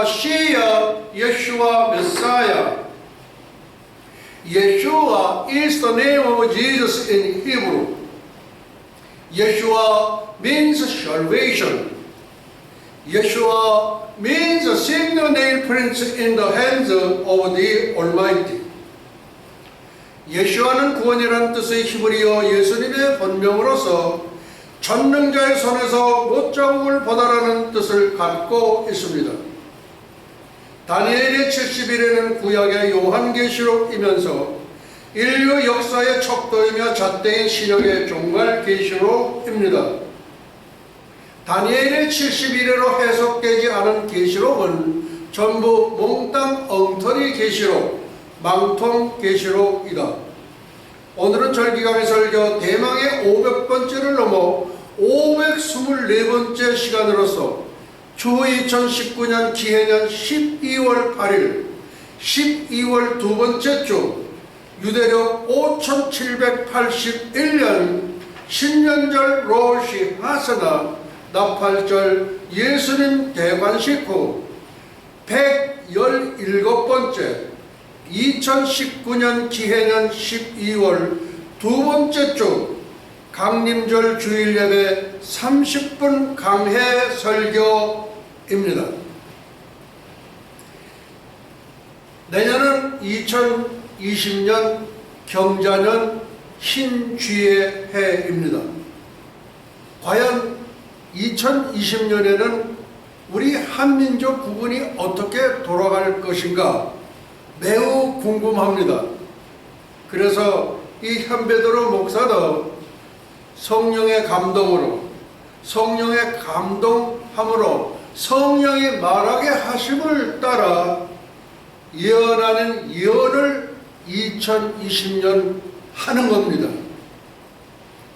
Mashiach, Yeshua, Messiah. Yeshua is the name of Jesus in Hebrew. Yeshua means salvation. Yeshua means a single nail prints in the hands of the Almighty. 예수와는 구원이라는 뜻의 히브리어 예수님의 본명으로서 전능자의 손에서 못자국을 보다라는 뜻을 갖고 있습니다. 다니엘의 70일에는 구약의 요한계시록이면서 인류 역사의 척도이며 잣대인 신약의 종말 계시록입니다. 다니엘의 70일에로 해석되지 않은 계시록은 전부 몽땅 엉터리 계시록, 망통 계시록이다. 오늘은 절기강의 설교 대망의 500번째를 넘어 524번째 시간으로서 주 2019년 기해년 12월 8일 12월 두 번째 주 유대력 5781년 신년절 로시 하스나 나팔절 예수님 대관식 후 117번째 2019년 기해년 12월 두 번째 주 강림절 주일 예배 30분 강해 설교입니다. 내년은 2020년 경자년 신쥐의 해입니다. 과연 2020년에는 우리 한민족 부분이 어떻게 돌아갈 것인가 매우 궁금합니다. 그래서 이 현베드로 목사도 성령의 감동으로, 성령의 감동함으로 성령이 말하게 하심을 따라 예언하는 예언을 2020년 하는 겁니다.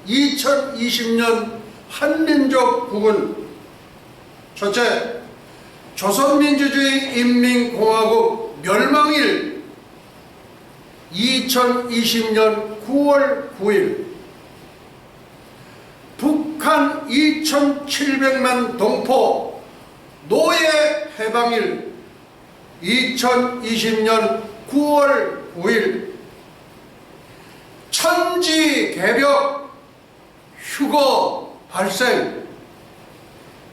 2020년 한민족 부분 첫째, 조선민주주의 인민공화국 멸망일 2020년 9월 9일 북한 2700만 동포 노예 해방일 2020년 9월 9일 천지개벽 휴거 발생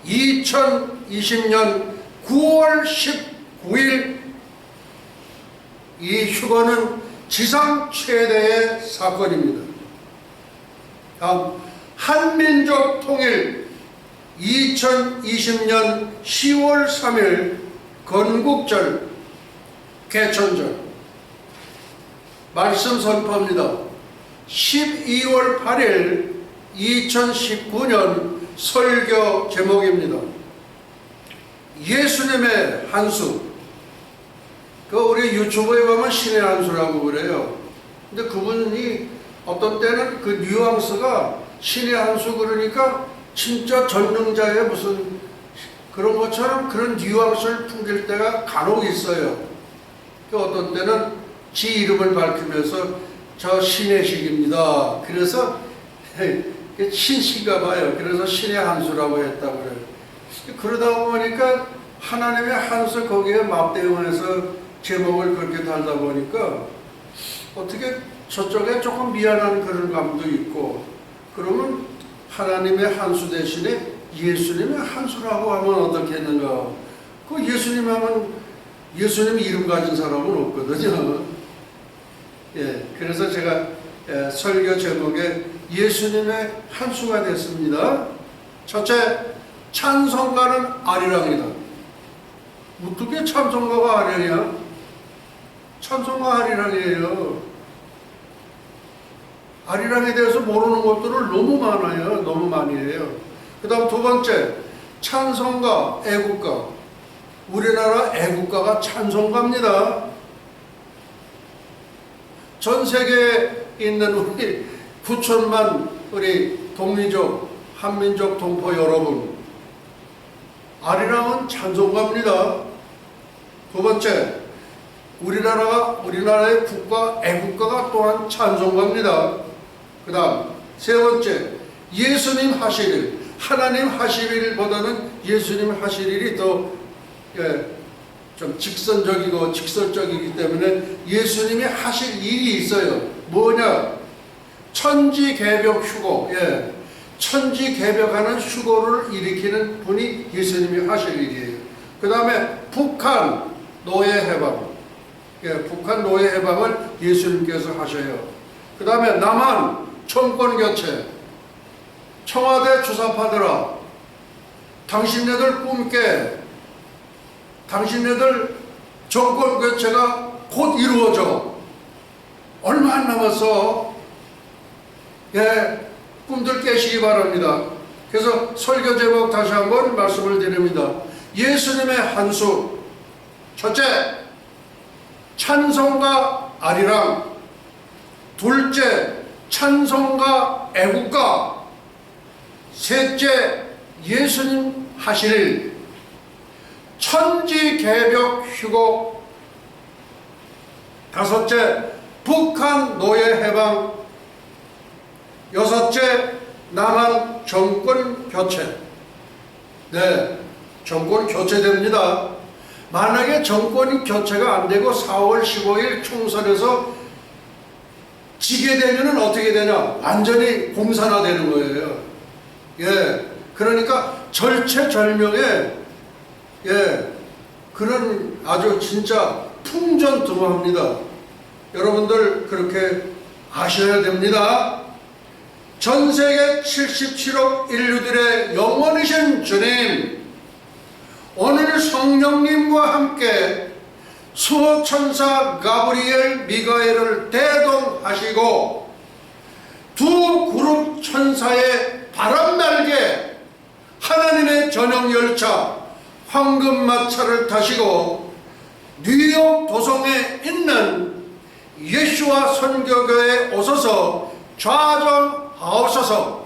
2020년 9월 19일 이 휴거는 지상 최대의 사건입니다. 다음 한민족 통일 2020년 10월 3일 건국절 개천절 말씀 선포합니다. 12월 8일 2019년 설교 제목입니다. 예수님의 한수. 우리 유튜브에 보면 신의 한수라고 그래요. 근데 그분이 어떤 때는 그 뉘앙스가 신의 한수 그러니까 진짜 전능자의 무슨 그런 것처럼 그런 뉘앙스를 풍길 때가 간혹 있어요. 어떤 때는 지 이름을 밝히면서 저 신의 식입니다. 그래서 신씨가 봐요. 그래서 신의 한수라고 했다고 그래요. 그러다 보니까 하나님의 한수 거기에 맞대응해서 제목을 그렇게 달다 보니까 어떻게 저쪽에 조금 미안한 그런 감도 있고 그러면 하나님의 한수 대신에 예수님의 한수라고 하면 어떻겠는가. 그 예수님 하면 예수님 이름 가진 사람은 없거든요. 예, 그래서 제가 설교 제목에 예수님의 한수가 됐습니다. 첫째, 찬송가는 아리랑이다. 어떻게 찬송가가 아리랑이야? 찬송가 아리랑이에요. 아리랑에 대해서 모르는 것들을 너무 많아요. 너무 많이 해요. 그 다음 두 번째, 찬송가, 애국가. 우리나라 애국가가 찬송가입니다. 전 세계에 있는 우리 9천만 우리 동민족, 한민족 동포 여러분, 아리랑은 찬송가입니다. 두 번째, 우리나라의 국가 애국가가 또한 찬송가입니다. 그 다음 세 번째, 예수님 하실 일, 하나님 하실 일보다는 예수님 하실 일이 더 좀 직선적이고 직설적이기 때문에 예수님이 하실 일이 있어요. 뭐냐? 천지개벽 휴거. 예. 천지개벽하는 휴거를 일으키는 분이 예수님이 하실 일이에요. 그 다음에 북한 노예 해방. 예, 북한 노예 해방을 예수님께서 하셔요. 그 다음에 남한 정권 교체. 청와대 주사파들아, 당신네들 꿈깨. 당신네들 정권 교체가 곧 이루어져. 얼마 안 남았어. 예, 꿈들 깨시기 바랍니다. 그래서 설교 제목 다시 한번 말씀을 드립니다. 예수님의 한수. 첫째, 찬송가 아리랑. 둘째, 찬송가 애국가. 셋째, 예수님 하실 일. 천지개벽 휴거. 다섯째, 북한 노예 해방. 여섯째, 남한 정권 교체. 네, 정권 교체됩니다. 만약에 정권이 교체가 안 되고 4월 15일 총선에서 지게 되면 어떻게 되냐? 완전히 공산화되는 거예요. 예, 그러니까 절체절명의 그런 아주 진짜 풍전등화합니다. 여러분들 그렇게 아셔야 됩니다. 전 세계 77억 인류들의 영원이신 주님, 오늘 성령님과 함께 수호천사 가브리엘, 미가엘을 대동하시고 두 그룹 천사의 바람날개, 하나님의 전용열차 황금마차를 타시고 뉴욕 도성에 있는 예수와 선교교회에 오셔서 좌정하옵소서.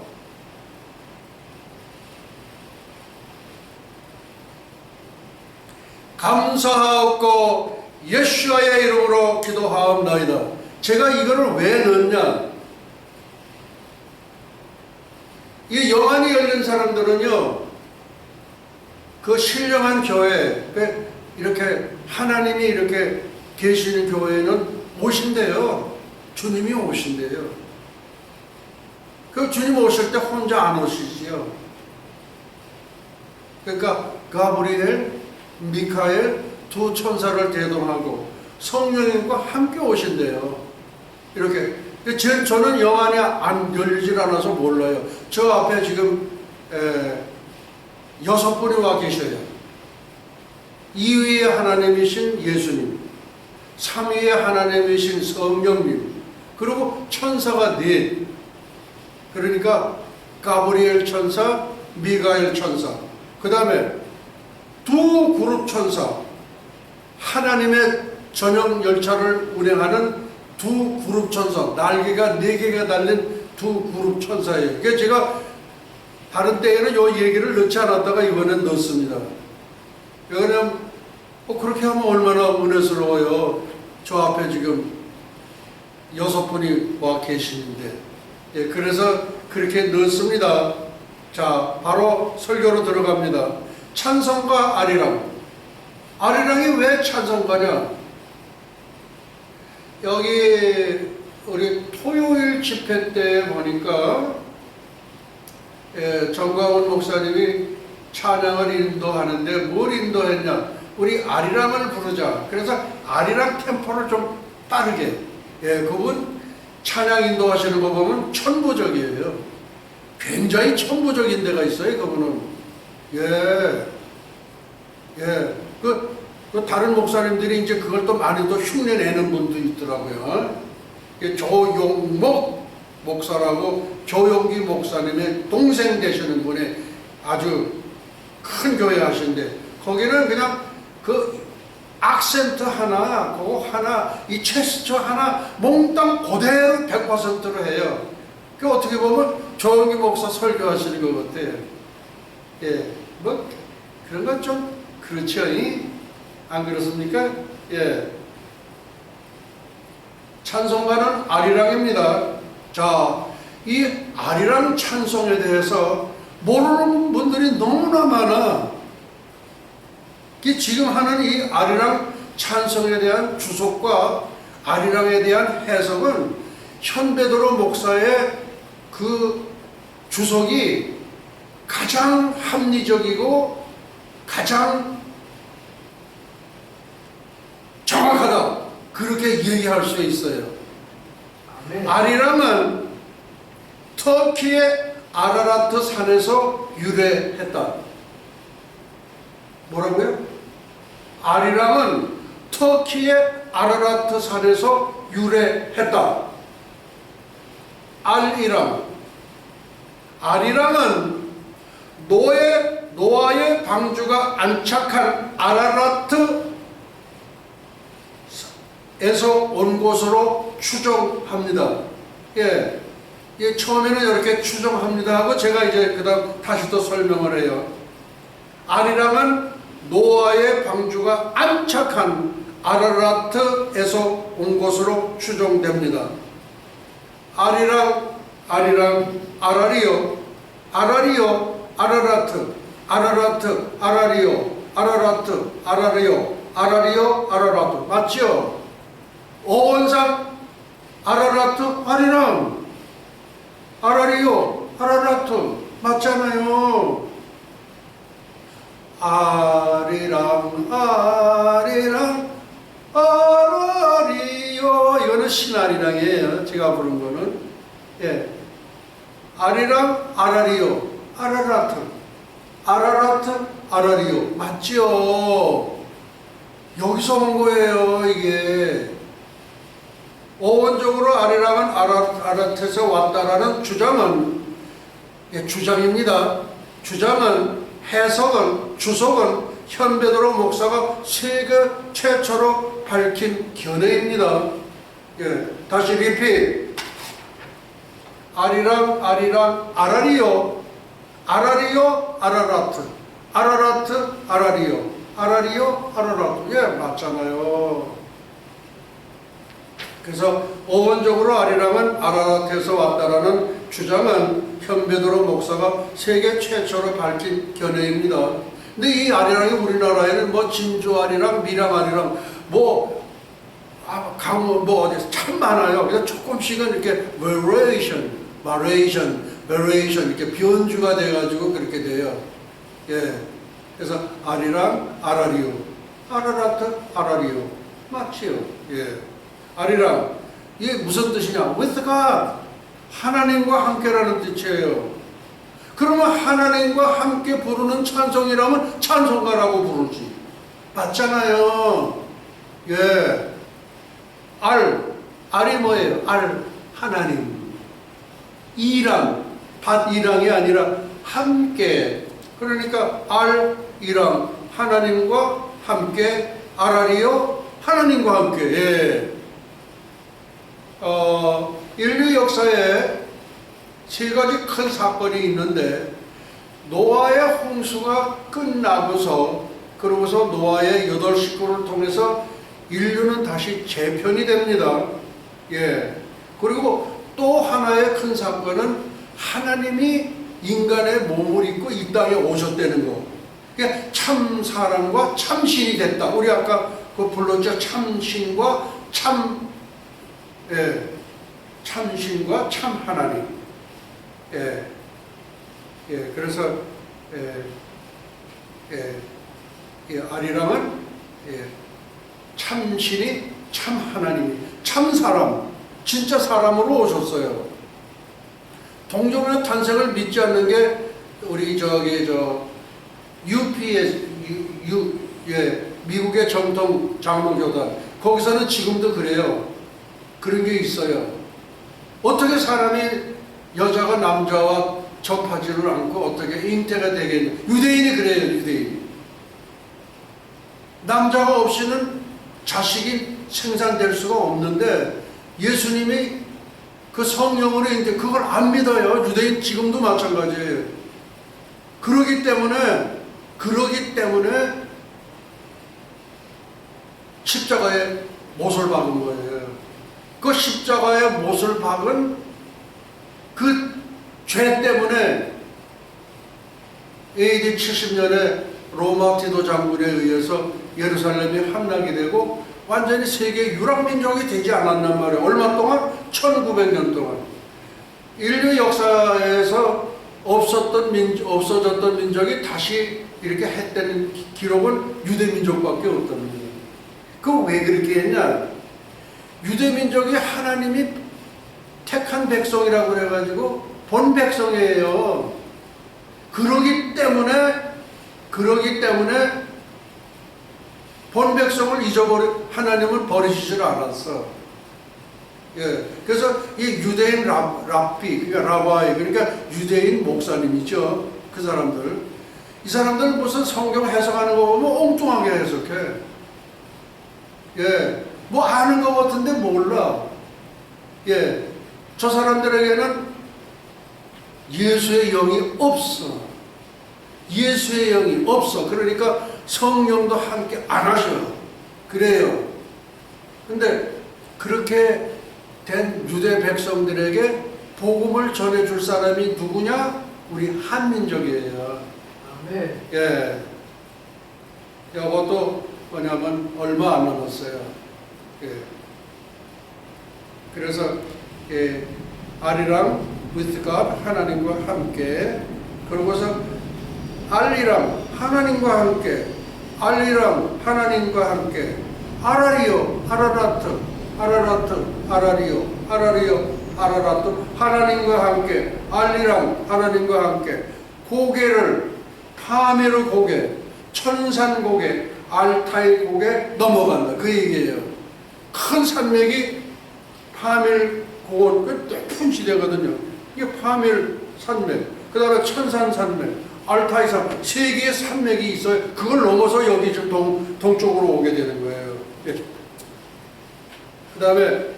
감사하옵고 예수와의 이름으로 기도하옵나이다. 제가 이거를 왜 넣냐? 이 영안이 열린 사람들은요, 그 신령한 교회, 이렇게 하나님이 이렇게 계시는 교회는 오신대요. 주님이 오신대요. 그 주님 오실 때 혼자 안 오시지요. 그러니까 가브리엘, 미카엘 두 천사를 대동하고 성령님과 함께 오신대요. 이렇게. 저는 영안이 안 열리질 않아서 몰라요. 저 앞에 지금 6분이 와 계셔요. 2위의 하나님이신 예수님, 3위의 하나님이신 성령님, 그리고 천사가 넷. 그러니까 가브리엘 천사, 미가엘 천사, 그 다음에 두 그룹 천사, 하나님의 전용 열차를 운행하는 두 그룹 천사, 날개가 4개가 달린 두 그룹 천사예요. 그러니까 제가 다른 때에는 이 얘기를 넣지 않았다가 이번엔 넣습니다. 왜냐하면 그렇게 하면 얼마나 은혜스러워요. 저 앞에 지금 6분이 와 계시는데. 예, 그래서 그렇게 넣습니다. 자, 바로 설교로 들어갑니다. 찬송가 아리랑. 아리랑이 왜 찬송가냐? 여기 우리 토요일 집회 때 보니까 정광훈 목사님이 찬양을 인도하는데 뭘 인도했냐? 우리 아리랑을 부르자. 그래서 아리랑 템포를 좀 빠르게. 예, 그분 찬양 인도하시는 거 보면 천부적이에요. 굉장히 천부적인 데가 있어요, 그분은. 그 다른 목사님들이 이제 그걸 또 많이 또 흉내내는 분도 있더라고요. 조용목 목사라고 조용기 목사님의 동생 되시는 분이 아주 큰 교회 하신데, 거기는 그냥 그 악센트 하나, 그거 하나, 이 체스처 하나 몽땅 그대로 100%로 해요. 그 어떻게 보면 조용기 목사 설교하시는 것 같아요. 예, 뭐 그런 건 좀 그렇죠, 안 그렇습니까? 예. 찬송가는 아리랑입니다. 자, 이 아리랑 찬송에 대해서 모르는 분들이 너무나 많아. 지금 하는 이 아리랑 찬송에 대한 주석과 아리랑에 대한 해석은 현베드로 목사의 그 주석이 가장 합리적이고 가장 정확하다, 그렇게 얘기할 수 있어요. 아멘. 아리랑은 터키의 아라라트 산에서 유래했다. 뭐라고요? 아리랑은 터키의 아라라트 산에서 유래했다. 알이랑, 아리랑은 노아의 방주가 안착한 아라라트 에서 온 것으로 추정합니다. 예, 처음에는 이렇게 추정합니다 하고 제가 이제 그다음 다시 또 설명을 해요. 아리랑은 노아의 방주가 안착한 아라라트에서 온 것으로 추정됩니다. 아리랑, 아라리오, 아라라트, 아라리오, 아라라트. 맞죠? 어원상 아라라트, 아리랑, 아라리오, 아라라트 맞잖아요. 아리랑, 아라리오. 이거는 신아리랑이에요. 제가 부른 거는. 예. 아리랑, 아라리오, 아라라트, 아라리오. 맞죠? 여기서 온 거예요, 이게. 어원적으로 아리랑은 아라라트에서 왔다라는 주장은, 주장입니다. 주장은, 해석은, 주석은 현베드로 목사가 세계 최초로 밝힌 견해입니다. 다시 리핏. 아리랑, 아라리오, 아라라트, 아라리오, 아라라트. 맞잖아요. 그래서 어원적으로 아리랑은 아라라트에서 왔다라는 주장은 현베드로 목사가 세계 최초로 밝힌 견해입니다. 근데 이 아리랑이 우리나라에는 뭐 진주 아리랑, 미랑 아리랑, 강원 어디서 참 많아요. 그래서 조금씩은 이렇게 variation 이렇게 변주가 돼가지고 그렇게 돼요. 그래서 아리랑, 아라리오, 아라라트, 아라리오. 맞지요? 아리랑, 이게 무슨 뜻이냐? with God, 하나님과 함께라는 뜻이에요. 그러면 하나님과 함께 부르는 찬송이라면 찬송가라고 부르지. 맞잖아요. 알이 뭐예요? 하나님. 이랑, 밭이랑이 아니라 함께. 그러니까 이랑, 하나님과 함께, 아라리오, 하나님과 함께. 인류 역사에 세 가지 큰 사건이 있는데, 노아의 홍수가 끝나고서, 그러고서 노아의 8 식구를 통해서 인류는 다시 재편이 됩니다. 그리고 또 하나의 큰 사건은 하나님이 인간의 몸을 입고 이 땅에 오셨다는 거. 참 사람과 참신이 됐다. 우리 아까 그 불렀죠. 참신과 참신과 참 하나님. 그래서 아리랑은 참신이 참 하나님이, 참 사람, 진짜 사람으로 오셨어요. 동정의 탄생을 믿지 않는 게 우리 UPS, 미국의 정통 장로교단, 거기서는 지금도 그래요. 그런 게 있어요. 어떻게 사람이 여자가 남자와 접하지를 않고 어떻게 잉태가 되겠냐. 유대인이 그래요. 유대인이. 남자가 없이는 자식이 생산될 수가 없는데 예수님이 그 성령으로 잉태, 그걸 안 믿어요. 유대인 지금도 마찬가지예요. 그러기 때문에 십자가에 못을 박은 거예요. 그 십자가에 못을 박은 그 죄 때문에 AD 70년에 로마 디도 장군에 의해서 예루살렘이 함락이 되고 완전히 세계 유락민족이 되지 않았단 말이에요. 얼마 동안? 1900년 동안. 인류 역사에서 없어졌던 민족이 다시 이렇게 했다는 기록은 유대민족밖에 없답니다. 그거 왜 그렇게 했냐? 유대민족이 하나님이 택한 백성이라고 그래가지고 본 백성이에요. 그러기 때문에 본 백성을 하나님을 버리시질 않았어. 예. 그래서 이 유대인 랍비, 그러니까 라바이, 그러니까 유대인 목사님이죠. 그 사람들. 이 사람들 무슨 성경 해석하는 거 보면 엉뚱하게 해석해. 예. 뭐 아는 것 같은데 몰라. 예. 저 사람들에게는 예수의 영이 없어. 예수의 영이 없어. 그러니까 성령도 함께 안 하셔. 그래요. 근데 그렇게 된 유대 백성들에게 복음을 전해줄 사람이 누구냐? 우리 한민족이에요. 아멘. 예. 이것도 뭐냐면 얼마 안 남았어요. 예. 그래서 예, 아리랑 with God, 하나님과 함께, 그러고서 알리랑 하나님과 함께, 알리랑 하나님과 함께, 아라리오 아라라트, 아라라트 아라리오, 아라리오 아라라트, 하나님과 함께, 알리랑 하나님과 함께, 고개를 파메르 고개, 천산 고개, 알타이 고개 넘어간다. 그 얘기예요. 큰 산맥이 파밀 고원, 그 높은 시대거든요. 이게 파밀 산맥, 그 다음에 천산 산맥, 알타이 산맥, 세 개의 산맥이 있어요. 그걸 넘어서 여기 좀 동쪽으로 오게 되는 거예요. 예. 그 다음에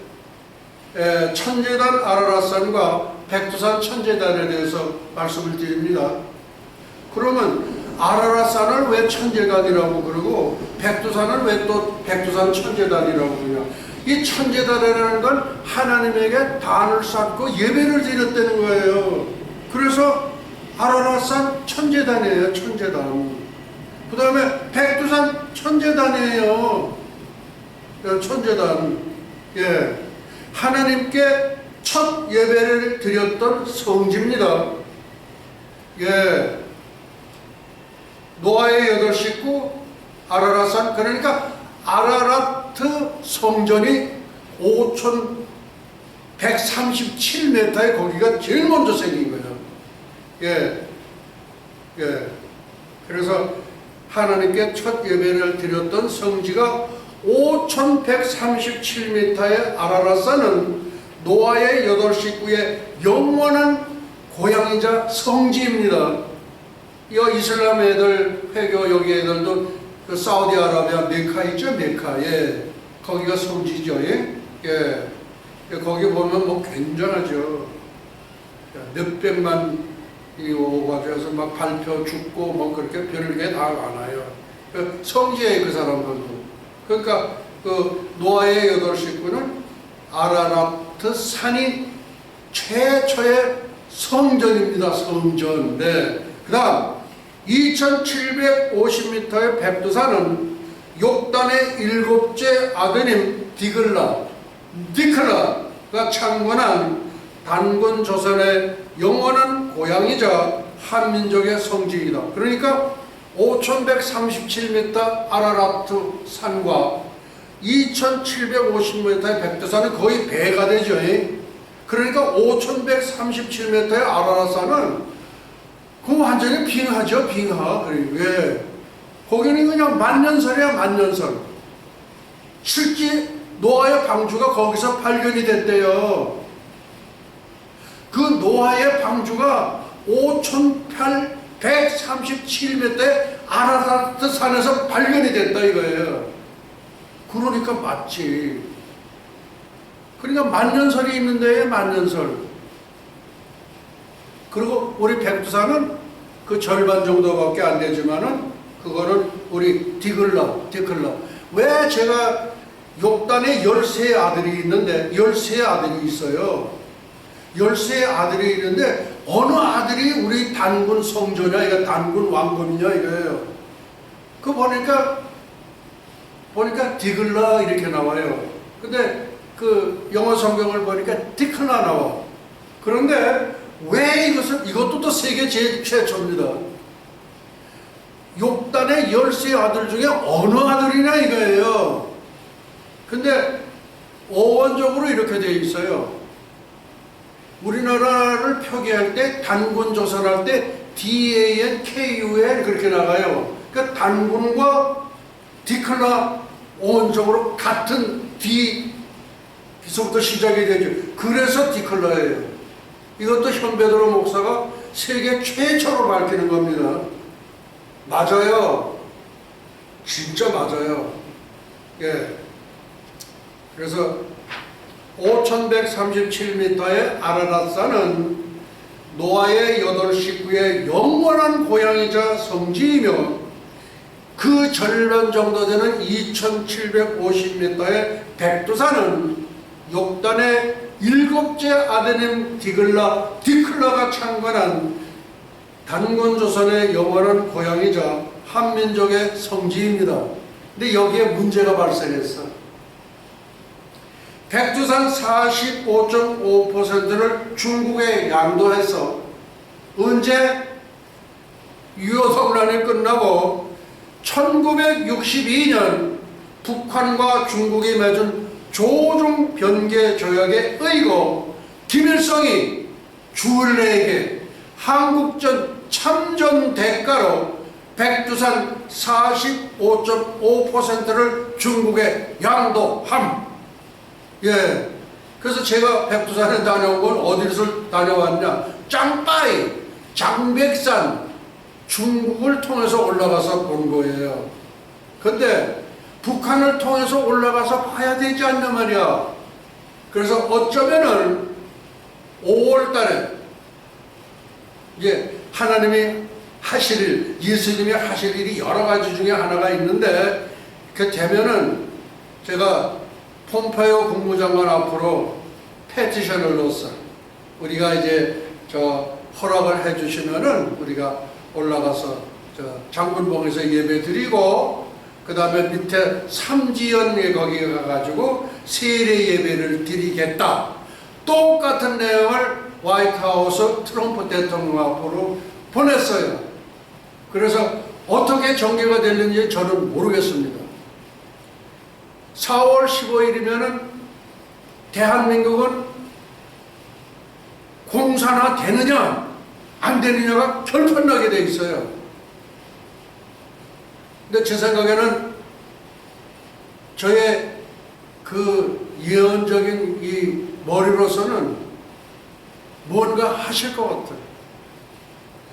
천제단 아라랏산과 백두산 천제단에 대해서 말씀을 드립니다. 그러면 아라랏산을 왜 천제단이라고 그러고 백두산을 왜 또 백두산 천제단이라고 그러냐? 이 천제단이라는 건 하나님에게 단을 쌓고 예배를 드렸다는 거예요. 그래서 아라랏산 천제단이에요. 천제단. 그 다음에 백두산 천제단이에요. 천제단. 예. 하나님께 첫 예배를 드렸던 성지입니다. 예. 노아의 8 식구, 아라랏산, 그러니까 아라라트 성전이 5,137m에 거기가 제일 먼저 생긴 거예요. 예. 예. 그래서 하나님께 첫 예배를 드렸던 성지가 5,137m의 아라랏산은 노아의 8 식구의 영원한 고향이자 성지입니다. 이 이슬람 애들, 회교 여기 애들도 그 사우디아라비아 메카 있죠? 메카. 예. 거기가 성지죠. 예. 예. 거기 보면 뭐 굉장하죠. 몇백만 이 오가지고서 막 발표 죽고 뭐 그렇게 별게 다 많아요. 성지예요, 그 사람들도. 그러니까 그 노아의 8 식구는 아라라트 산이 최초의 성전입니다. 성전. 네. 그 다음 2750m의 백두산은 욕단의 7째 아드님 디클라가 창건한 단군 조선의 영원한 고향이자 한민족의 성지이다. 그러니까 5137m 아라라트 산과 2750m의 백두산은 거의 배가 되죠. 그러니까 5137m의 아라라산은 그 완전히 빙하죠, 빙하. 왜? 거기는 그냥 만년설이야, 만년설. 실제 노아의 방주가 거기서 발견이 됐대요. 그 노아의 방주가 5,137m의 아라라트 산에서 발견이 됐다 이거예요. 그러니까 맞지. 그러니까 만년설이 있는 데에 만년설. 그리고 우리 백두산은 그 절반 정도밖에 안 되지만은 그거는 우리 디클라. 왜 제가 욕단에 13 아들이 있는데 13 아들이 있어요. 13 아들이 있는데 어느 아들이 우리 단군 성조냐, 이거 단군 왕건이냐 이거예요. 그 보니까 디글라 이렇게 나와요. 근데 그 영어 성경을 보니까 디클라 나와. 그런데 왜 이것도 또 세계 최초입니다. 욥단의 10세 아들 중에 어느 아들이냐 이거예요. 근데 어원적으로 이렇게 되어 있어요. 우리나라를 표기할 때 단군 조선할 때 DANKUN 그렇게 나가요. 그러니까 단군과 디클라 어원적으로 같은 D서부터 시작이 되죠. 그래서 디클라예요. 이것도 현베드로 목사가 세계 최초로 밝히는 겁니다. 맞아요. 진짜 맞아요. 예. 그래서 5137m의 아라랏산은 노아의 8 식구의 영원한 고향이자 성지이며 그 절반 정도 되는 2750m의 백두산은 욥단의 7째 아드님 디클라가 창건한 단군조선의 영원한 고향이자 한민족의 성지입니다. 근데 여기에 문제가 발생했어. 백두산 45.5%를 중국에 양도해서 언제 유효성란이 끝나고 1962년 북한과 중국이 맺은 조중 변개 조약에 의거 김일성이 주일레에게 한국전 참전 대가로 백두산 45.5%를 중국에 양도함. 예. 그래서 제가 백두산에 다녀온 건 어디서 다녀왔냐? 짱빠이, 장백산, 중국을 통해서 올라가서 본 거예요. 근데 북한을 통해서 올라가서 봐야 되지 않냐 말이야. 그래서 어쩌면은 5월 달에 이제 하나님이 하실 일, 예수님이 하실 일이 여러 가지 중에 하나가 있는데 그 되면은 제가 폼페이오 국무장관 앞으로 페티션을 넣었어. 우리가 이제 허락을 해주시면은 우리가 올라가서 장군봉에서 예배 드리고 그 다음에 밑에 삼지연에 거기 가가지고 세례 예배를 드리겠다. 똑같은 내용을 화이트하우스 트럼프 대통령 앞으로 보냈어요. 그래서 어떻게 전개가 됐는지 저는 모르겠습니다. 4월 15일이면은 대한민국은 공산화 되느냐 안 되느냐가 결판나게 돼 있어요. 근데 제 생각에는 저의 그 예언적인 이 머리로서는 뭔가 하실 것 같아요.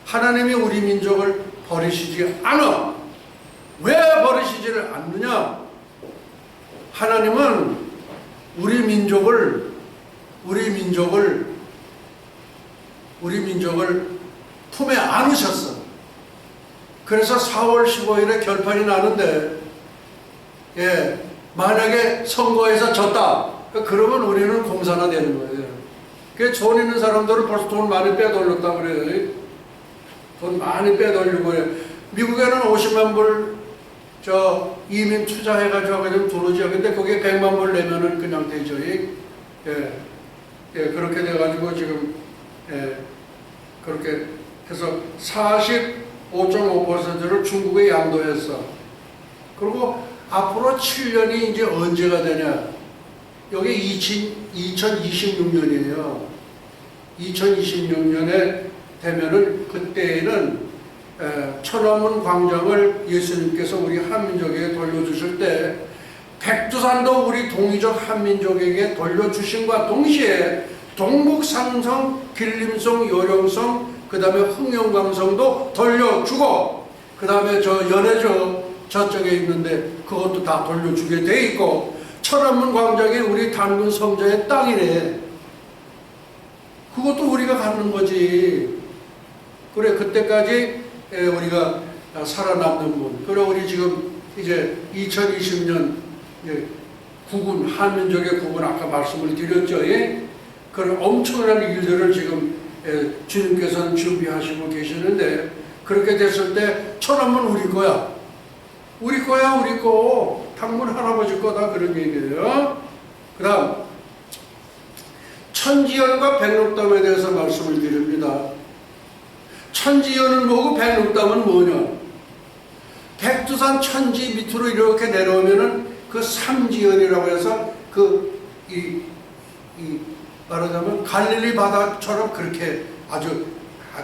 하나님이 우리 민족을 버리시지 않아. 왜 버리시지를 않느냐? 하나님은 우리 민족을 품에 안으셨어. 그래서 4월 15일에 결판이 나는데, 예, 만약에 선거에서 졌다. 그러면 우리는 공산화 되는 거예요. 그 돈 있는 사람들은 벌써 돈 많이 빼돌렸다 그래요. 돈 많이 빼돌리고 그래요. 미국에는 50만 불 이민 투자해가지고 그냥 들어오죠. 근데 거기에 100만 불 내면은 그냥 되죠. 예, 그렇게 돼가지고 지금, 예, 그렇게 해서 45.5%를 중국에 양도했어. 그리고 앞으로 7년이 이제 언제가 되냐? 여기 2026년이에요. 2026년에 되면은 그때에는 천안문 광장을 예수님께서 우리 한민족에게 돌려주실 때 백두산도 우리 동이족 한민족에게 돌려주신과 동시에 동북산성, 길림성, 요령성, 그 다음에 흥영강성도 돌려주고 그 다음에 연해저 저쪽에 있는데 그것도 다 돌려주게 돼 있고 천안문 광장이 우리 단군 성자의 땅이래. 그것도 우리가 갖는 거지. 그래 그때까지 우리가 살아남는 분. 그래 우리 지금 이제 2020년 국군 한민족의 국군 아까 말씀을 드렸죠. 예? 그런 엄청난 일들을 지금 주님께서는 준비하시고 계시는데 그렇게 됐을 때 천안문 우리 거야. 우리 거야, 우리 거. 당문 할아버지 거다. 그런 얘기예요. 그 다음, 천지연과 백록담에 대해서 말씀을 드립니다. 천지연은 뭐고 백록담은 뭐냐? 백두산 천지 밑으로 이렇게 내려오면은 그 삼지연이라고 해서 말하자면 갈릴리 바다처럼 그렇게 아주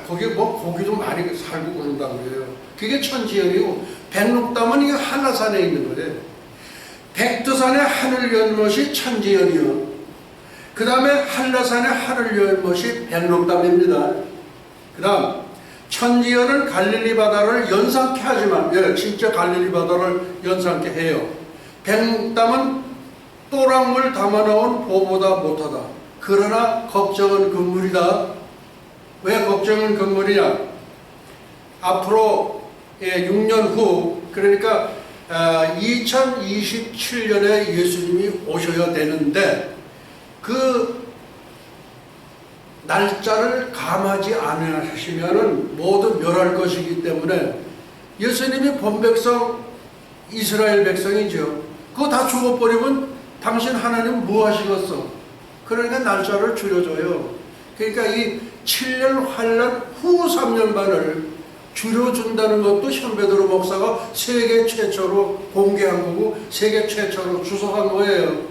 거기 뭐 고기도 많이 살고 그런다고 그래요. 그게 천지연이고 백록담은 이게 한라산에 있는 거예요. 백두산에 하늘 연 것이 천지연이요. 그 다음에 한라산에 하늘 연 것이 백록담입니다. 그 다음 천지연은 갈릴리 바다를 연상케 하지만 진짜 갈릴리 바다를 연상케 해요. 백록담은 또랑물 담아놓은 보보다 못하다. 그러나 걱정은 금물이다. 왜 걱정은 금물이냐? 앞으로 6년 후, 그러니까 2027년에 예수님이 오셔야 되는데 그 날짜를 감하지 않으시면 모두 멸할 것이기 때문에 예수님이 본백성 이스라엘 백성이죠. 그거 다 죽어버리면 당신 하나님 뭐 하시겠어? 그러니까 날짜를 줄여줘요. 그러니까 이 7년 환란 후 3년 반을 줄여준다는 것도 현베드로 목사가 세계 최초로 공개한 거고 세계 최초로 주석한 거예요.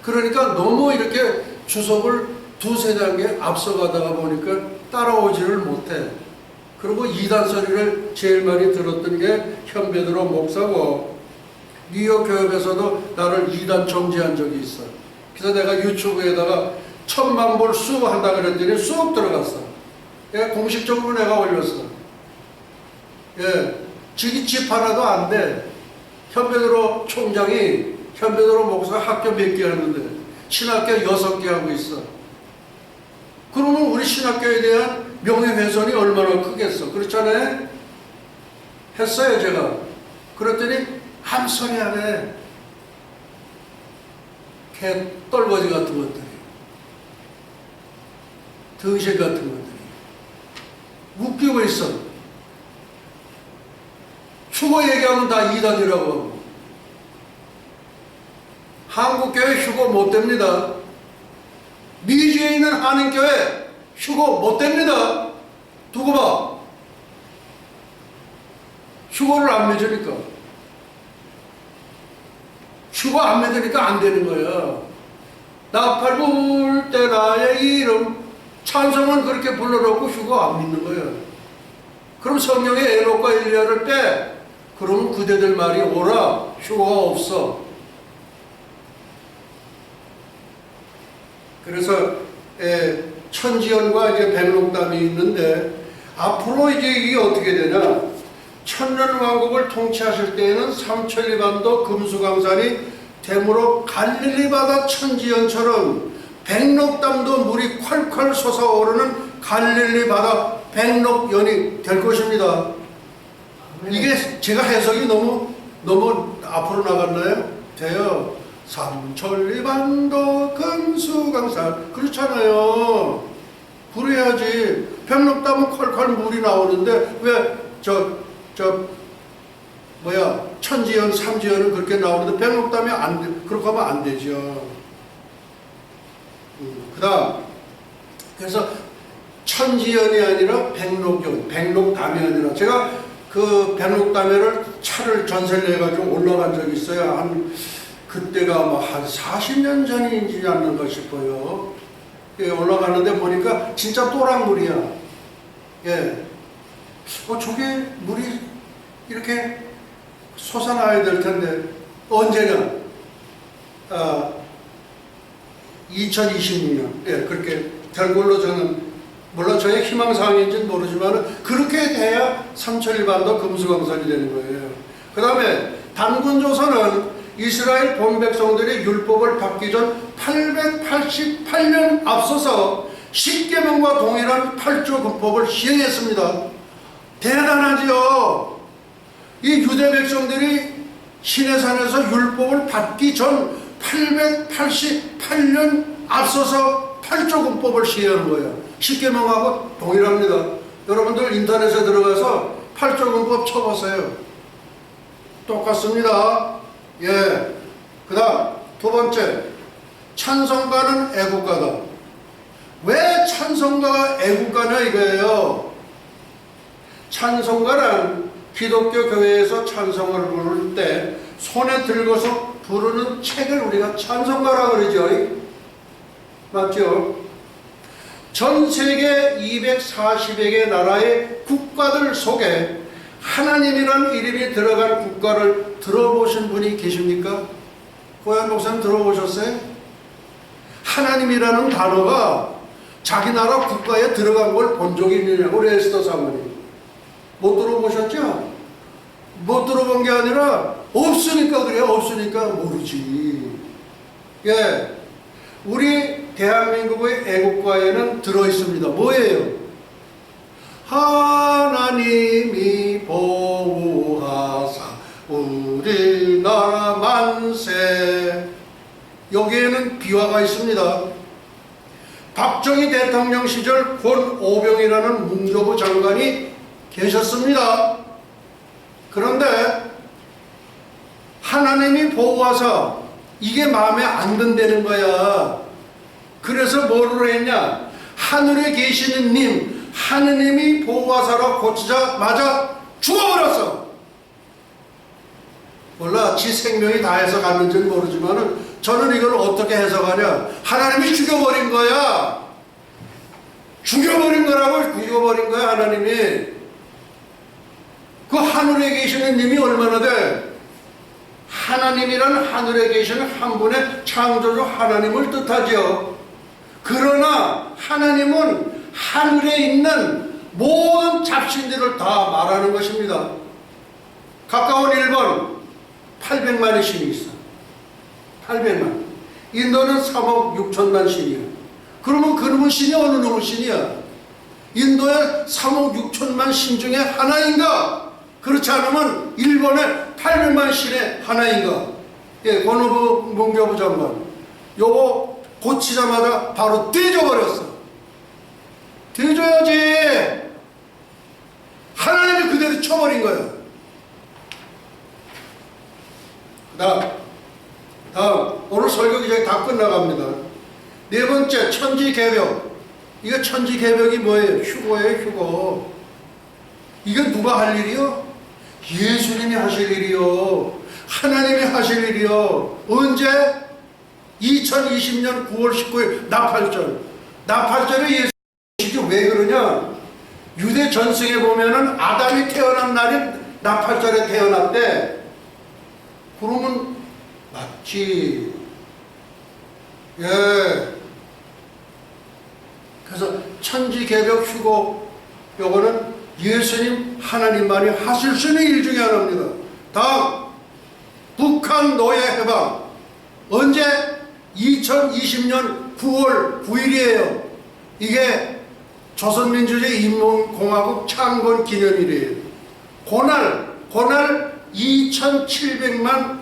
그러니까 너무 이렇게 주석을 두세 단계 앞서가다가 보니까 따라오지를 못해. 그리고 이단 소리를 제일 많이 들었던 게 현베드로 목사고 뉴욕 교회에서도 나를 이단 정지한 적이 있어. 그래서 내가 유튜브에다가 1000만 불 수 한다 그랬더니 쑥 들어갔어. 공식적으로 내가 올렸어. 지기 집 하나도 안 돼. 현베드로 총장이 현베드로 목사 학교 몇 개 하는데 신학교 6개 하고 있어. 그러면 우리 신학교에 대한 명예훼손이 얼마나 크겠어. 그렇잖아요? 했어요 제가. 그랬더니 아무 소리 안 해. 개 떨거지 같은 것들이, 등실 같은 것들이 웃기고 있어. 휴거 얘기하면 다 이단이라고 하고. 한국교회 휴거 못 됩니다. 미주에 있는 한인교회 휴거 못 됩니다. 두고 봐. 휴거를 안 맺으니까. 휴거 안 맺으니까 안 되는 거야. 나팔 불 때 나의 이름 찬송은 그렇게 불러놓고 휴거 안 믿는 거야. 그럼 성경에 에녹과 엘리야를 빼. 그러면 그대들 말이 오라. 휴거가 없어. 그래서 천지연과 이제 백록담이 있는데 앞으로 이제 이게 어떻게 되냐? 천년왕국을 통치하실 때에는 삼천리반도 금수강산이 되므로 갈릴리 바다 천지연처럼 백록담도 물이 콸콸 솟아오르는 갈릴리 바다 백록연이 될 것입니다. 이게 제가 해석이 너무 앞으로 나갔나요? 돼요. 삼천리반도 금수강산 그렇잖아요. 그래야지. 백록담은 콸콸 물이 나오는데 왜 천지연 삼지연은 그렇게 나오는데 백록담이 안 돼. 그렇게 하면 안 되죠. 그 다음 그래서 천지연이 아니라 백록담이 아니라 제가 그 백록담에를 차를 전세를 해가지고 올라간 적이 있어요. 그때가 뭐 한 40년 전인지 않는가 싶어요. 올라가는데 보니까 진짜 또랑물이야. 저게 물이 이렇게 솟아나야 될 텐데 언제냐? 2026년. 그렇게 될 걸로 저는 물론 저의 희망사항인지는 모르지만 그렇게 돼야 삼천리반도 금수강산이 되는 거예요. 그 다음에 단군조선은 이스라엘 본백성들이 율법을 받기 전 888년 앞서서 십계명과 동일한 8조 금법을 시행했습니다. 대단하지요. 이 유대 백성들이 시내산에서 율법을 받기 전 888년 앞서서 8조 금법을 시행한 거예요. 십계명하고 동일합니다. 여러분들 인터넷에 들어가서 8조 금법 쳐보세요. 똑같습니다. 예. 그 다음 두 번째, 찬송가는 애국가다. 왜 찬송가가 애국가냐 이거예요. 찬송가란 기독교 교회에서 찬송을 부를 때 손에 들고서 부르는 책을 우리가 찬송가라고 그러죠. 맞죠? 전 세계 240여 개 나라의 국가들 속에 하나님이라는 이름이 들어간 국가를 들어보신 분이 계십니까? 고현 목사님 들어보셨어요? 하나님이라는 단어가 자기 나라 국가에 들어간 걸 본 적이 있느냐고 우리 에스더 사모님. 못 들어보셨죠? 못 들어본 게 아니라 없으니까 그래요. 없으니까 모르지. 예, 우리 대한민국의 애국가에는 들어있습니다. 뭐예요? 하나님이 보호하사 우리나라 만세. 여기에는 비화가 있습니다. 박정희 대통령 시절 권오병이라는 문교부 장관이 계셨습니다. 그런데 하나님이 보호하사 이게 마음에 안 든다는 거야. 그래서 뭐를 했냐? 하늘에 계시는 님, 하느님이 보호하사로 고치자마자 죽어버렸어. 몰라, 지 생명이 다 해석하는지는 모르지만은 저는 이걸 어떻게 해석하냐? 하나님이 죽여버린 거야. 죽여버린 거라고. 죽여버린 거야 하나님이. 그 하늘에 계시는 님이 얼마나 돼? 하나님이란 하늘에 계시는 한 분의 창조주 하나님을 뜻하죠. 그러나 하나님은 하늘에 있는 모든 잡신들을 다 말하는 것입니다. 가까운 일본 800만의 신이 있어. 800만. 인도는 3억 6천만 신이야. 그러면 그놈의 신이 어느 놈의 신이야? 인도의 3억 6천만 신 중에 하나인가? 그렇지 않으면 일본의 800만 신의 하나인가? 예, 권오부 문교부 장관. 요거 고치자마자 바로 떼져버렸어. 떼줘야지. 하나님이 그대로 쳐버린 거야. 다음 오늘 설교 기장이 다 끝나갑니다. 네 번째, 천지개벽. 이거 천지개벽이 뭐예요? 휴거예요, 휴거. 이건 누가 할 일이요? 예수님이 하실 일이요. 하나님이 하실 일이요. 언제? 2020년 9월 19일 나팔절. 나팔절에 예수님이 왜 그러냐? 유대 전승에 보면은 아담이 태어난 날이 나팔절에 태어났대. 그러면 맞지. 예. 그래서 천지개벽 휴거, 요거는 예수님 하나님만이 하실 수 있는 일 중에 하나입니다. 다음, 북한 노예 해방. 언제? 2020년 9월 9일이에요. 이게 조선민주주의 인민공화국 창건 기념일이에요. 그날 2700만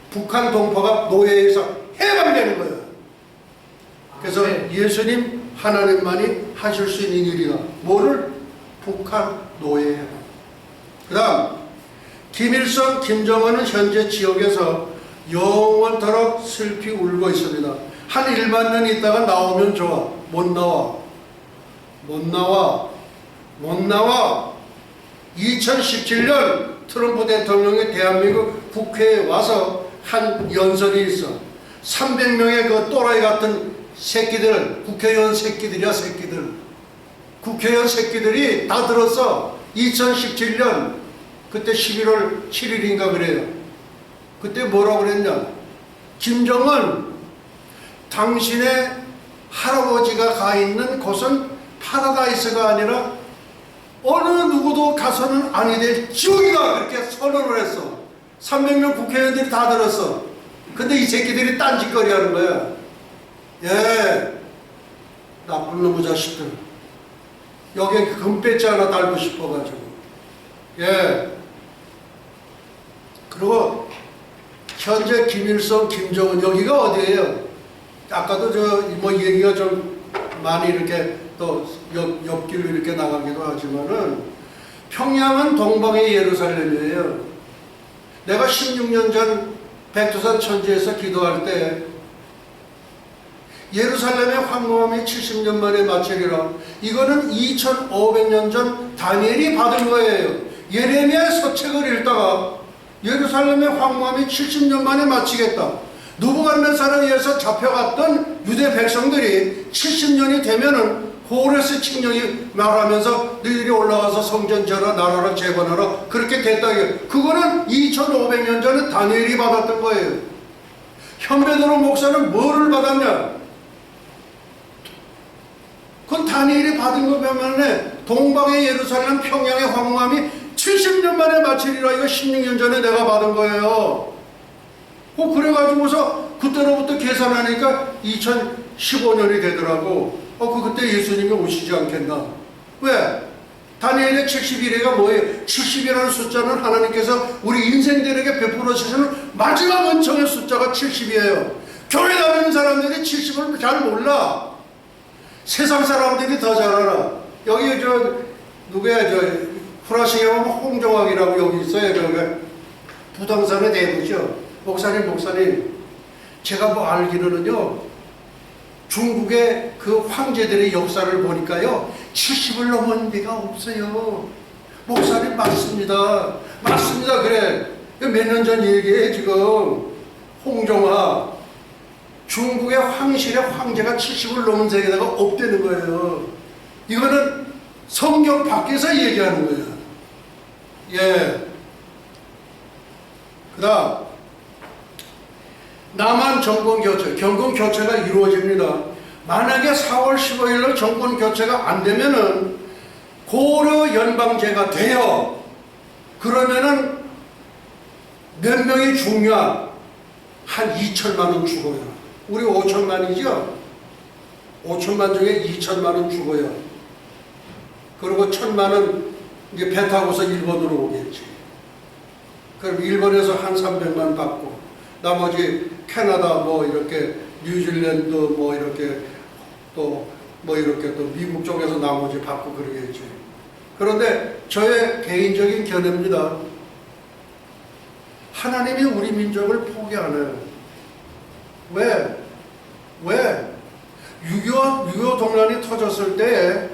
북한 동포가 노예에서 해방되는 거예요. 그래서 예수님 하나님만이 하실 수 있는 일이다. 뭐를? 북한 노예 해방. 그 다음, 김일성, 김정은은 현재 지역에서 영원토록 슬피 울고 있습니다. 한 1만 년 있다가 나오면 좋아. 못 나와. 2017년 트럼프 대통령이 대한민국 국회에 와서 한 연설이 있어. 300명의 그 또라이 같은 새끼들, 국회의원 새끼들이야, 새끼들. 국회의원 새끼들이 다 들었어. 2017년 그때 11월 7일인가 그래요. 그때 뭐라고 그랬냐? 김정은, 당신의 할아버지가 가 있는 곳은 파라다이스가 아니라 어느 누구도 가서는 아니 될 지옥이다. 그렇게 선언을 했어. 300명 국회의원들이 다 들었어. 근데 이 새끼들이 딴짓거리 하는 거야. 예, 나쁜 놈의 자식들. 여기에 금배지 하나 달고 싶어가지고. 예. 그리고 현재 김일성, 김정은, 여기가 어디예요? 아까도 얘기가 좀 많이 이렇게 또 옆길로 이렇게 나가기도 하지만은 평양은 동방의 예루살렘이에요. 내가 16년 전 백두산 천지에서 기도할 때 예루살렘의 황무함이 70년 만에 마치리라. 이거는 2500년 전 다니엘이 받은 거예요. 예레미야의 서책을 읽다가 예루살렘의 황무함이 70년 만에 마치겠다. 느부갓네살에 의해서 잡혀갔던 유대 백성들이 70년이 되면은 호레스 칙령이 말하면서 너희들이 올라가서 성전 지어라, 나라를 재건하라, 그렇게 됐다. 그거는 2500년 전에 다니엘이 받았던 거예요. 현베드로 목사는 뭐를 받았냐? 그건 다니엘이 받은 거 보면 동방의 예루살렘 평양의 황무함이 70년 만에 마치리라. 이거 16년 전에 내가 받은 거예요. 그래가지고서 그때로부터 계산하니까 2015년이 되더라고. 그때 예수님이 오시지 않겠나? 왜? 다니엘의 71회가 뭐예요? 70이라는 숫자는 하나님께서 우리 인생들에게 베풀어 주시는 마지막 은총의 숫자가 70이에요. 교회 다니는 사람들이 70을 잘 몰라. 세상 사람들이 더 잘 알아. 여기 누구야, 프라시에 보면 홍종학이라고 여기 있어요. 여기 부동산의 대부죠. 목사님. 제가 뭐 알기로는요, 중국의 그 황제들의 역사를 보니까요, 70을 넘은 데가 없어요. 목사님, 맞습니다. 그래. 몇 년 전 얘기해, 지금. 홍종학. 중국의 황실의 황제가 70을 넘은 세계가 없다는 거예요. 이거는 성경 밖에서 얘기하는 거예요. 예. 그 다음, 남한 정권 교체가 이루어집니다. 만약에 4월 15일로 정권 교체가 안 되면은 고려 연방제가 돼요. 그러면은 몇 명이 죽냐? 한 2천만 원 죽어요. 우리 5천만이죠? 5천만 중에 2천만 원 죽어요. 그리고 1,000만 원 이제 배 타고서 일본으로 오겠지. 그럼 일본에서 한 300만 받고, 나머지 캐나다 뭐 이렇게 뉴질랜드 뭐 이렇게 또 미국 쪽에서 나머지 받고 그러겠지. 그런데 저의 개인적인 견해입니다. 하나님이 우리 민족을 포기 안 해요. 왜? 6.25 동란이 터졌을 때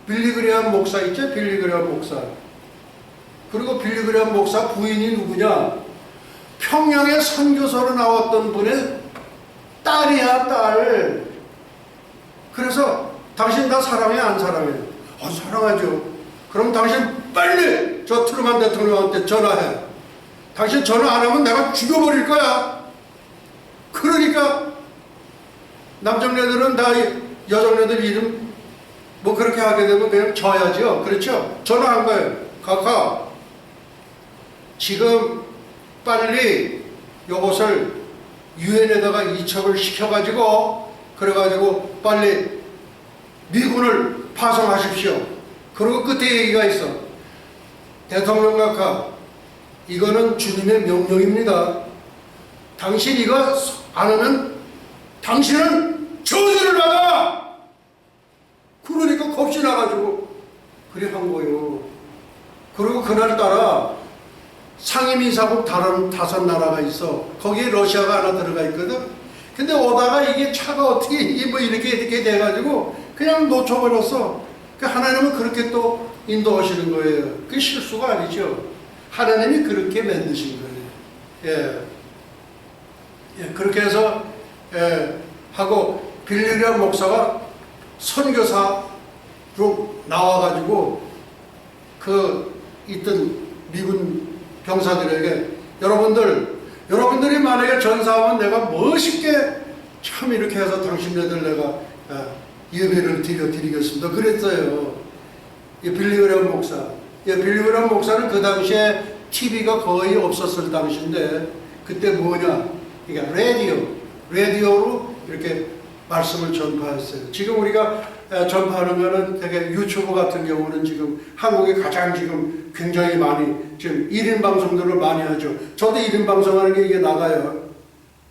빌리그레함 목사 있죠? 빌리그레함 목사. 그리고 빌리그레함 목사 부인이 누구냐? 평양에 선교사로 나왔던 분의 딸이야, 딸. 그래서 당신 나 사랑해, 안 사랑해? 사랑하죠. 그럼 당신 빨리 저 트루만 대통령한테 전화해. 당신 전화 안 하면 내가 죽여버릴 거야. 그러니까 남정네들은 다 여정네들 이름 뭐 그렇게 하게 되면 그냥 져야죠. 그렇죠? 전화한 거예요. 가. 지금 빨리 요것을 유엔에다가 이첩을 시켜가지고 그래가지고 빨리 미군을 파송하십시오. 그리고 끝에 얘기가 있어. 대통령 각하, 이거는 주님의 명령입니다. 당신 이거 안 하면 당신은 저주를 받아! 그러니까 겁이 나가지고 그래 한 거예요. 그리고 그날따라 상임이사국 다른 5나라가 있어. 거기에 러시아가 하나 들어가 있거든. 근데 오다가 이게 차가 어떻게 이게 뭐 이렇게 돼가지고 그냥 놓쳐버렸어. 그 하나님은 그렇게 또 인도하시는 거예요. 그게 실수가 아니죠. 하나님이 그렇게 만드신 거예요. 예, 그렇게 해서 하고 빌리그레함 목사가 선교사로 나와가지고 그 있던 미군 병사들에게 여러분들이 만약에 전사하면 내가 멋있게 참 이렇게 해서 당신네들 내가 예배를 드리겠습니다. 그랬어요. 빌리그레함 목사. 빌리그레함 목사는 그 당시에 TV가 거의 없었을 당시인데 그때 뭐냐? 그러니까 라디오로 이렇게 말씀을 전파했어요. 지금 우리가 전파하는 거는 되게 유튜브 같은 경우는 지금 한국에 가장 지금 굉장히 많이 지금 1인 방송들을 많이 하죠. 저도 1인 방송하는 게 이게 나가요.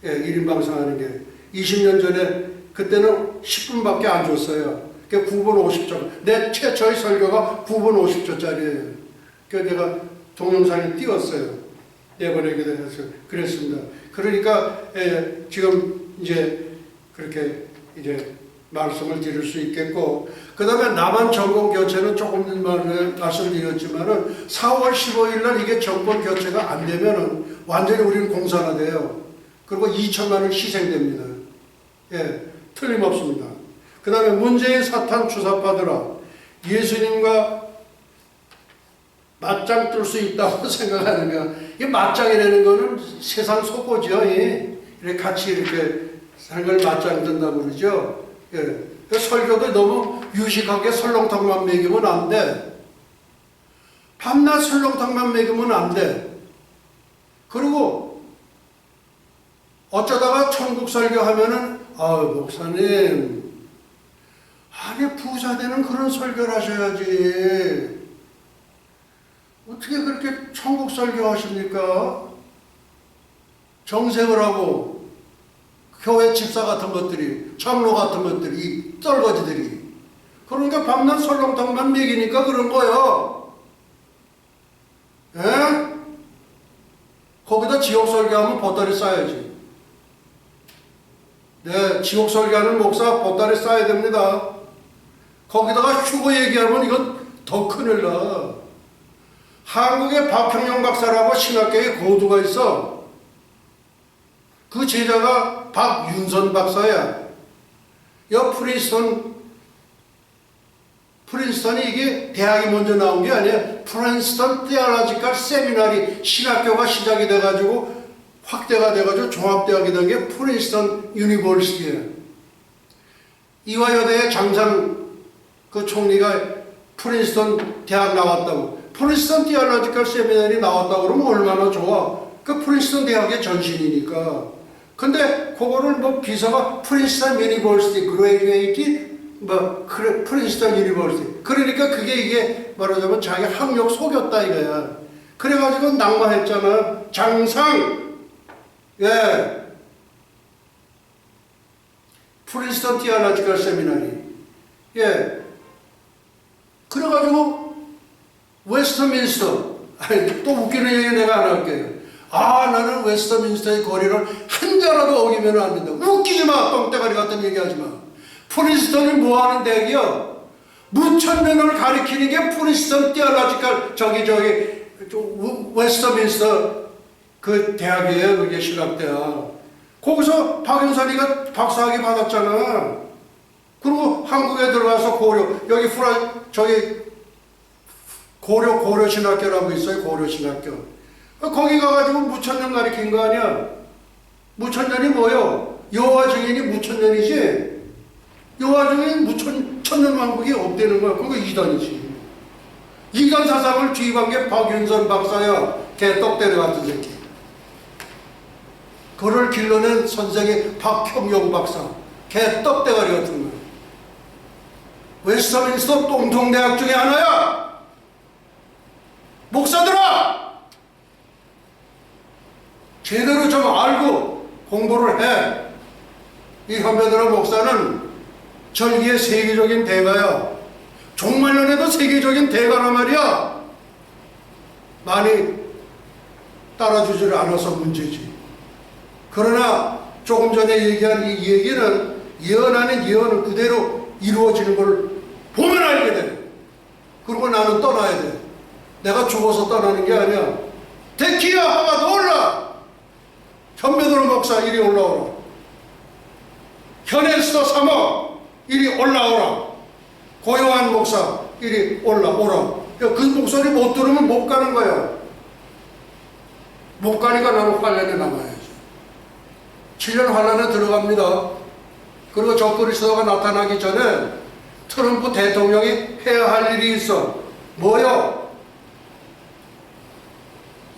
1인 방송하는 게 20년 전에 그때는 10분밖에 안 줬어요. 그게 9분 50초. 내 최초의 설교가 9분 50초짜리예요. 그래서 내가 동영상에 띄웠어요. 내보내게 되어서 그랬습니다. 그러니까 지금 이제 그렇게 이제 말씀을 드릴 수 있겠고, 그 다음에 남한 정권 교체는 조금 전에 말씀드렸지만은 4월 15일 날 이게 정권 교체가 안 되면은 완전히 우리는 공산화돼요. 그리고 2천만 원 희생됩니다. 예, 틀림없습니다. 그 다음에 문재인 사탄 주사받으라. 예수님과 맞짱 뜰 수 있다고 생각하는가? 이 맞짱이라는 거는 세상 속고죠. 이렇게 같이 이렇게 사는 걸 맞짱 뜬다고 그러죠. 예. 설교도 너무 유식하게 설렁탕만 먹이면 안 돼. 밤낮 설렁탕만 먹이면 안 돼. 그리고 어쩌다가 천국 설교하면은 목사님, 아니 부자 되는 그런 설교를 하셔야지. 어떻게 그렇게 천국 설교하십니까? 정색을 하고 교회 집사 같은 것들이, 장로 같은 것들이, 이 떨거지들이. 그러니까 밤낮 설렁탕만 먹이니까 그런 거예요. 예? 거기다 지옥 설교하면 보따리 싸야지. 네, 지옥 설교하는 목사 보따리 싸야 됩니다. 거기다가 휴거 얘기하면 이건 더 큰일 나. 한국에 박형영 박사라고 신학계에 고두가 있어. 그 제자가 박윤선 박사야. 프린스턴이 이게 대학이 먼저 나온 게 아니야. 프린스턴 테올로지컬 세미나리 신학교가 시작이 돼가지고 확대가 돼가지고 종합대학이 된 게 프린스턴 유니버시티야. 이화여대의 장상 그 총리가 프린스턴 대학 나왔다고. 프린스턴 테올로지컬 세미나리 나왔다고 그러면 얼마나 좋아. 그 프린스턴 대학의 전신이니까. 근데 그거를 뭐 비서가 프린스턴 유니버시티 그레이웨이티 프린스턴 유니버시티. 그러니까 그게 이게 말하자면 자기 학력 속였다 이거야. 그래가지고 낙마했잖아. 장상. 예. 프린스턴 테올로지컬 세미나리. 예. 그래가지고 웨스트민스터. 아니, 또 웃기는 얘기 내가 안 할게요. 나는 웨스트민스터의 거리를 한 자라도 어기면 안 된다. 웃기지 마. 똥대가리 같은 얘기 하지 마. 프린스턴이 뭐 하는 대학이야? 무천년을 가리키는 게 프린스턴 테올로지컬 웨스트민스터 그 대학이에요. 그게 신학대학. 거기서 박윤선이가 박사학위 받았잖아. 그리고 한국에 들어가서 고려신학교라고 있어요. 고려신학교. 거기 가가지고 무천년 가리킨 거 아니야. 무천년이 뭐요? 여호와 증인이 무천년이지. 여호와 증인 천년 왕국이 없다는 거야. 그거 이단이지. 이단 사상을 주입한 게 박윤선 박사야. 개떡대리 같은 새끼. 그를 길러낸 선생이 박형용 박사. 개떡대가리 같은 거야. 웨스트민스터 똥통대학 중에 하나야. 목사들아! 제대로 좀 알고 공부를 해. 이 현배들의 목사는 절기의 세계적인 대가야. 종말론에도 세계적인 대가란 말이야. 많이 따라주지를 않아서 문제지. 그러나 조금 전에 얘기한 이 얘기는 예언 아닌 예언은 그대로 이루어지는 걸 보면 알게 돼. 그리고 나는 떠나야 돼. 내가 죽어서 떠나는 게 아니야. 데키야 하가 놀라. 현배도로 목사 이리 올라오라. 현에스도 사모 이리 올라오라. 고요한 목사 이리 올라오라. 그 목소리 못 들으면 못 가는 거야. 못 가니까 나는 환란에 남아야지. 7년 환란에 들어갑니다. 그리고 저 그리스도가 나타나기 전에 트럼프 대통령이 해야 할 일이 있어. 뭐요?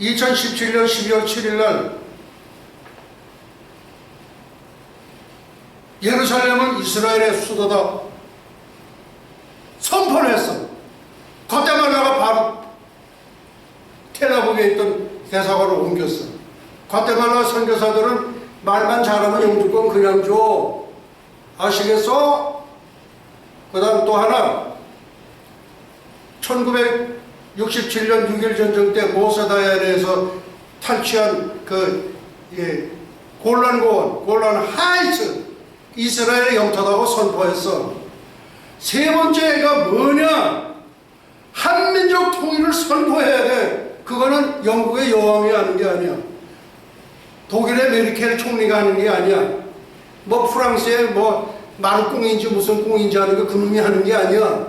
2017년 12월 7일 날 예루살렘은 이스라엘의 수도다 선포를 했어. 과테말라가 바로 텔아비브에 있던 대사관으로 옮겼어. 과테말라 선교사들은 말만 잘하면 영주권 그냥 줘. 아시겠어? 그 다음 또 하나 1967년 6.1 전쟁 때 모세다야에서 탈취한 골란 하이츠 이스라엘의 영토라고 선포했어. 세 번째가 뭐냐? 한민족 통일을 선포해야 돼. 그거는 영국의 여왕이 하는 게 아니야. 독일의 메르켈 총리가 하는 게 아니야. 뭐 프랑스의 뭐 마르꽁인지 무슨 꽁인지 하는 거 그놈이 하는 게 아니야.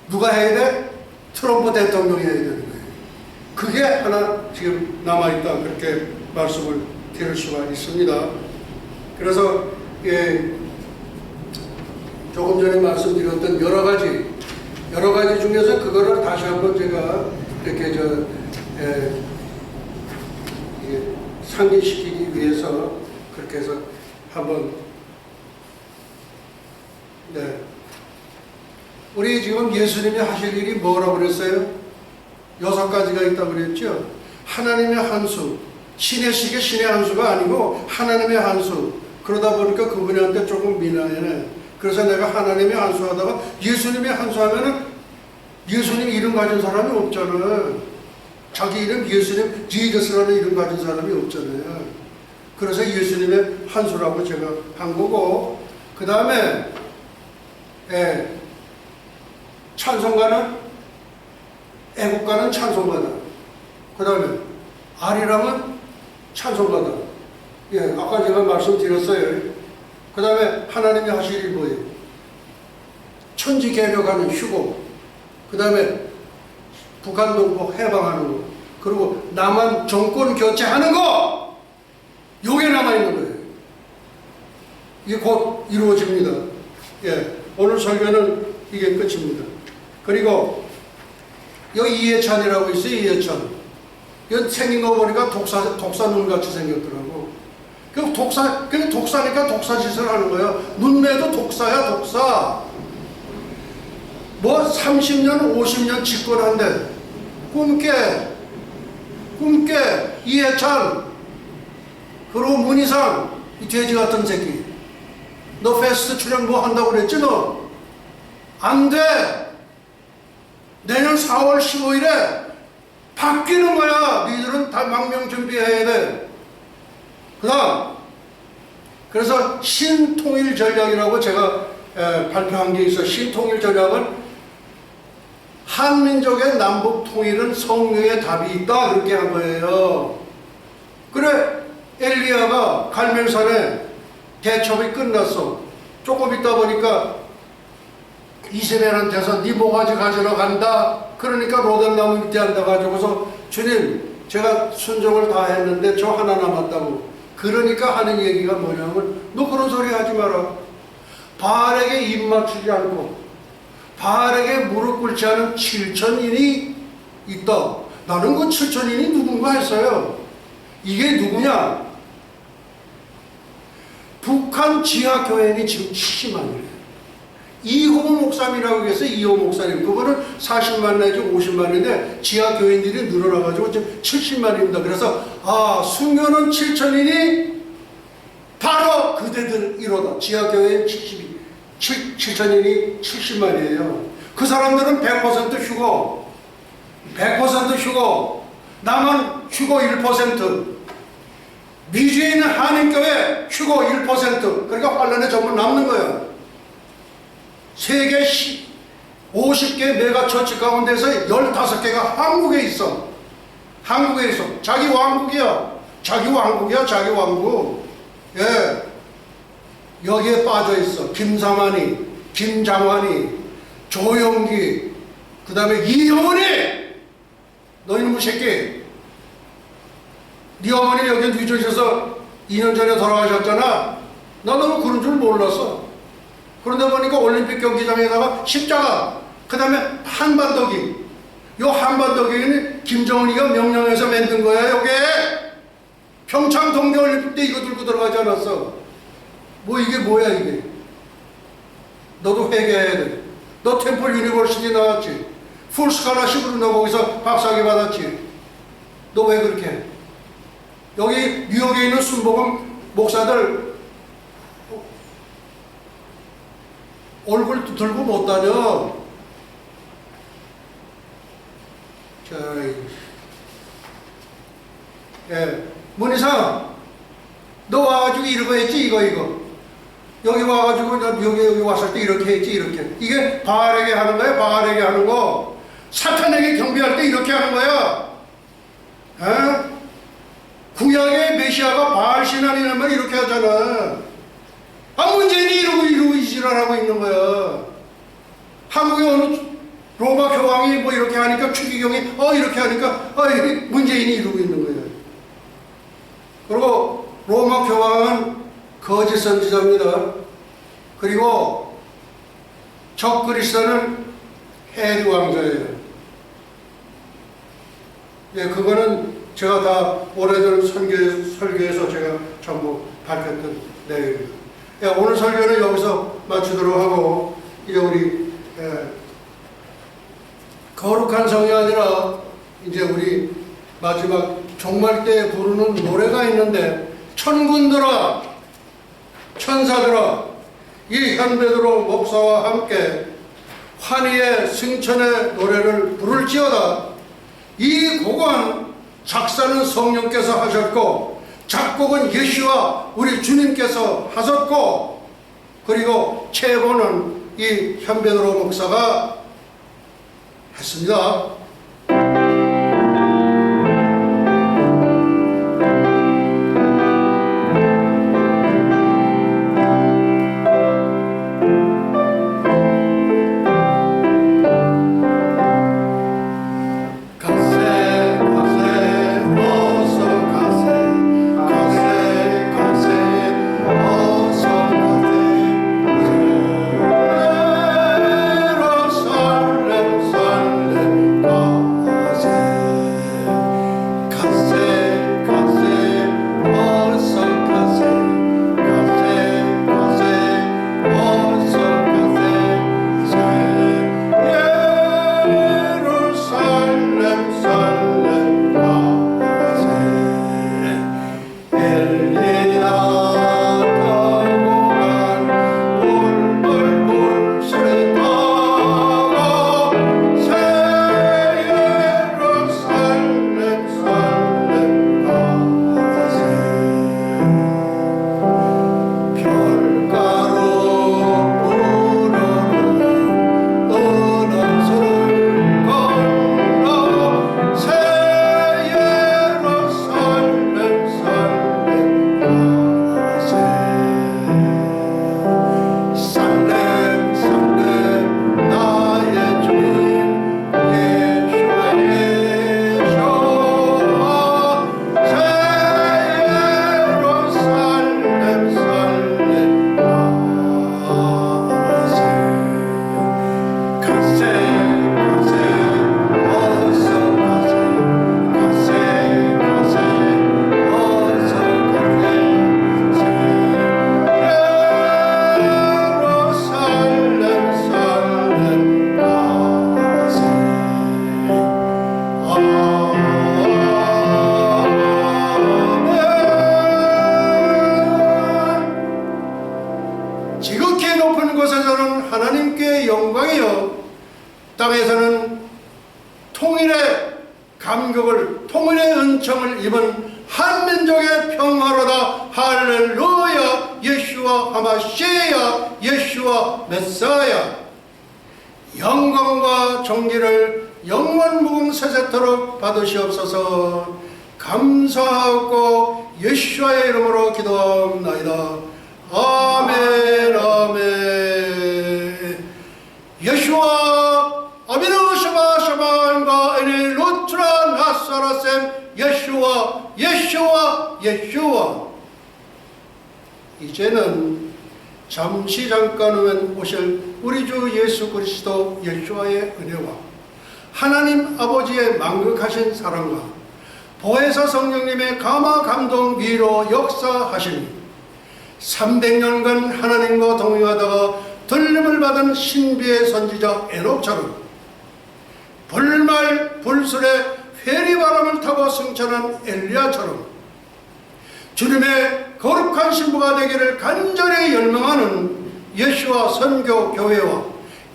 누가 해야 돼? 트럼프 대통령이 해야 되는 거예요. 그게 하나 지금 남아있다. 그렇게 말씀을 드릴 수가 있습니다. 그래서 조금 전에 말씀드렸던 여러 가지 중에서 그거를 다시 한번 제가 이렇게 상기시키기 위해서 그렇게 해서 한번 우리 지금 예수님이 하실 일이 뭐라고 그랬어요? 6가지가 있다고 그랬죠? 하나님의 한수, 신의 시계 신의 한수가 아니고 하나님의 한수. 그러다 보니까 그분한테 조금 미나해. 그래서 내가 하나님의 한수 하다가 예수님의 한수 하면은 예수님 이름 가진 사람이 없잖아요. 자기 이름 예수님 지저스라는 이름 가진 사람이 없잖아요. 그래서 예수님의 한수라고 제가 한 거고, 그 다음에 찬송가는 애국가는 찬송가다. 그 다음에 아리랑은 찬송가다. 아까 제가 말씀드렸어요. 그 다음에 하나님이 하실 일이 뭐예요? 천지 개벽하는 휴고, 그 다음에 북한 동포 해방하는 거, 그리고 남한 정권 교체하는 거, 요게 남아있는 거예요. 이게 곧 이루어집니다. 오늘 설교는 이게 끝입니다. 그리고 여기 이해찬이라고 있어요. 이해찬. 이건 생긴 거 보니까 독사눈 같이 생겼더라고. 그냥 독사니까 독사짓을 하는 거야. 눈매도 독사야, 독사. 뭐 30년, 50년 집권한데 꿈깨 이해찬. 그리고 문희상 이 돼지 같은 새끼. 너 패스트 출연 뭐 한다고 그랬지 너? 안 돼. 내년 4월 15일에 바뀌는 거야. 니들은 다 망명 준비해야 돼. 그래서 신통일 전략이라고 제가 발표한 게 있어. 신통일 전략은 한민족의 남북 통일은 성령의 답이 있다. 그렇게 한 거예요. 그래, 엘리야가 갈멜산에 대첩이 끝났어. 조금 있다 보니까 이스라엘한테서 네 모가지 가지러 간다. 그러니까 로뎀나무 밑에 앉아가지고서 주님, 제가 순종을 다 했는데 저 하나 남았다고. 그러니까 하는 얘기가 뭐냐면, 너 그런 소리 하지 마라. 바알에게 입 맞추지 않고 바알에게 무릎 꿇지 않은 7천인이 있다. 나는 그 7천인이 누군가 했어요. 이게 누구냐? 북한 지하교회인이 지금 70만이래요. 이호 목사님이라고 해서 이호 목사님, 그거는 40만 내지 50만인데 지하교인들이 늘어나가지고 지금 70만입니다. 그래서 수면은 7천인이 바로 그대들 이로다. 지하교인 7천인이 70만이에요. 그 사람들은 100% 휴고, 100% 휴고, 남한 휴고 1%, 미주에 있는 한인교회 휴고 1%. 그러니까 환란의 전부 남는 거야. 세계 50개 메가처치 가운데서 15개가 한국에 있어. 한국에 있어. 자기 왕국이야. 자기 왕국. 여기에 빠져 있어. 김상환이, 김장환이, 조영기, 그 다음에 이영원이. 너 이놈의 새끼. 네 어머니 여기 뉴저지에서 2년 전에 돌아가셨잖아. 나 너는 그런 줄 몰랐어. 그런데 보니까 올림픽 경기장에다가 십자가, 그 다음에 한반도기. 요 한반도기는 김정은이가 명령해서 만든 거야. 요게 평창 동계올림픽 때 이거 들고 들어가지 않았어. 뭐 이게 뭐야 이게. 너도 회개해야 돼. 너 템플 유니버시티 나왔지. 풀스칼라십으로 너 거기서 박사학위 받았지. 너 왜 그렇게 해? 여기 뉴욕에 있는 순복음 목사들 얼굴 들고 못 다녀. 자, 문희상, 너 와가지고 이러고 했지, 이거. 여기 와가지고, 여기 왔을 때 이렇게 했지, 이렇게. 이게 바알에게 하는 거야, 바알에게 하는 거. 사탄에게 경배할 때 이렇게 하는 거야. 구약의 메시아가 바알 신앙이란 말 이렇게 하잖아. 문재인이 이러고 이 지랄하고 있는 거야. 한국의 어느 로마 교황이 뭐 이렇게 하니까 추기경이 이렇게 하니까 문재인이 이러고 있는 거예요. 그리고 로마 교황은 거짓 선지자입니다. 그리고 적그리스도는 해리 왕자예요. 그거는 제가 다 오래전 설교에서 제가 전부 밝혔던 내용입니다. 오늘 설교는 여기서 마치도록 하고, 이제 우리 거룩한 성이 아니라 이제 우리 마지막 종말 때 부르는 노래가 있는데, 천군들아, 천사들아, 이 현베드로 목사와 함께 환희의 승천의 노래를 부를지어다. 이 곡은 작사는 성령께서 하셨고, 작곡은 예수와 우리 주님께서 하셨고, 그리고 채보는 이 현베드로 목사가 했습니다. 땅에서는 통일의 감격을, 통일의 은총을 입은 한민족의 평화로다. 할렐루야. 예수와 하마시야. 예수와 메사야. 영광과 존귀를 영원 무궁세세토록 받으시옵소서. 감사하고 예수와의 이름으로 기도합나이다. 아멘 아멘. 예수와 아미노 샤바 샤바인가 에네 루트라 나사라셈 예수와 예수와 예수와. 이제는 잠시 잠깐 후면 오실 우리 주 예수 그리스도 예수와의 은혜와 하나님 아버지의 만극하신 사랑과 보혜사 성령님의 감화 감동 위로 역사하시니 300년간 하나님과 동행하다가 들림을 받은 신비의 선지자 에녹처럼 불말 불술에 회리바람을 타고 승천한 엘리야처럼 주님의 거룩한 신부가 되기를 간절히 열망하는 예수와 선교 교회와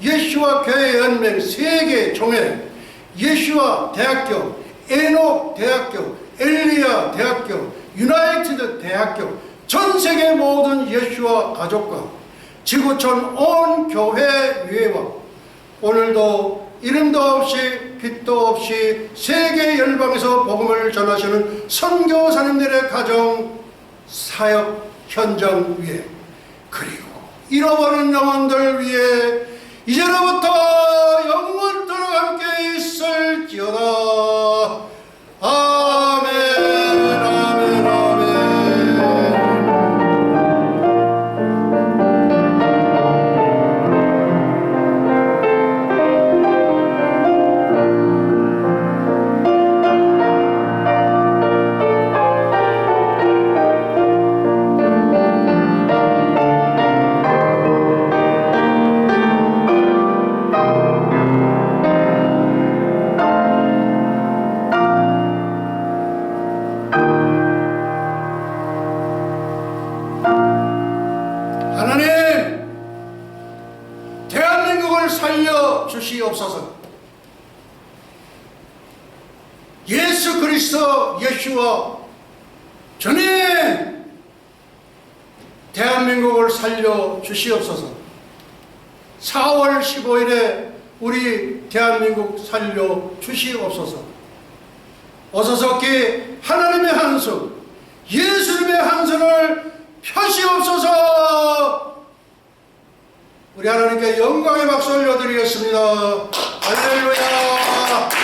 예수와 교회 연맹 세계 종회, 예수와 대학교, 에녹 대학교, 엘리야 대학교, 유나이티드 대학교, 전 세계 모든 예수와 가족과 지구촌 온 교회 위에와 오늘도 이름도 없이 빛도 없이 세계 열방에서 복음을 전하시는 선교사님들의 가정 사역 현장 위에, 그리고 잃어버린 영혼들 위에 이제로부터 영원토록 함께 있을지어다. 아멘, 아멘, 아멘. 주시옵소서. 예수 그리스도 예수와 주님, 대한민국을 살려 주시옵소서. 4월 15일에 우리 대한민국 살려 주시옵소서. 어서석기 하나님의 한수, 예수님의 한수를 펴시옵소서. 우리 하나님께 영광의 박수 올려드리겠습니다. 할렐루야.